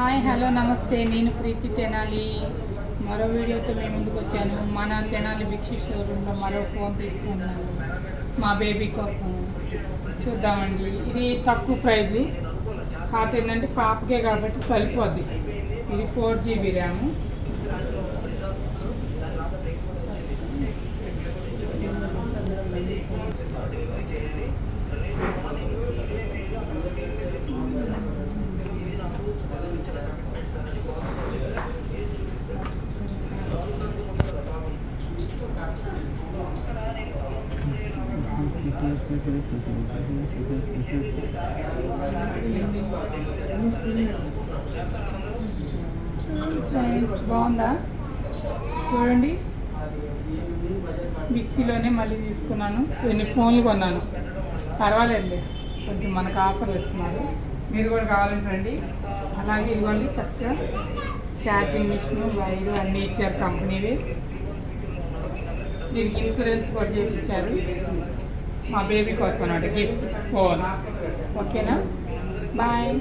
Hi hello నమస్తే, నేను ప్రీతి తెనాలి. మరో వీడియోతో మేము ముందుకు వచ్చాను. మన తెనాలి బిక్షి షోరూంలో మరో ఫోన్ తీసుకున్నాను మా బేబీ కోసం. చూద్దామండి. ఇది తక్కువ ప్రైజు. కాకపోతే ఏంటంటే పాపకే కాబట్టి సరిపోద్ది. ఇది 4GB ర్యాము. ఫ్రెండ్స్ బాగుందా చూడండి. మిక్సీలోనే మళ్ళీ తీసుకున్నాను. కొన్ని ఫోన్లు కొన్నాను, పర్వాలేదు, కొంచెం మనకు ఆఫర్లు ఇస్తున్నారు. మీరు కూడా కావాలంటే రండి. అలాగే ఇవ్వండి, చక్కగా ఛార్జింగ్ మిషన్, వైరు అన్నీ ఇచ్చారు కంపెనీవి. దీనికి ఇన్సూరెన్స్ కూడా చేయించారు మా బేబీ కోసం అన్నమాట. Gift phone. ఓకేనా, బాయ్.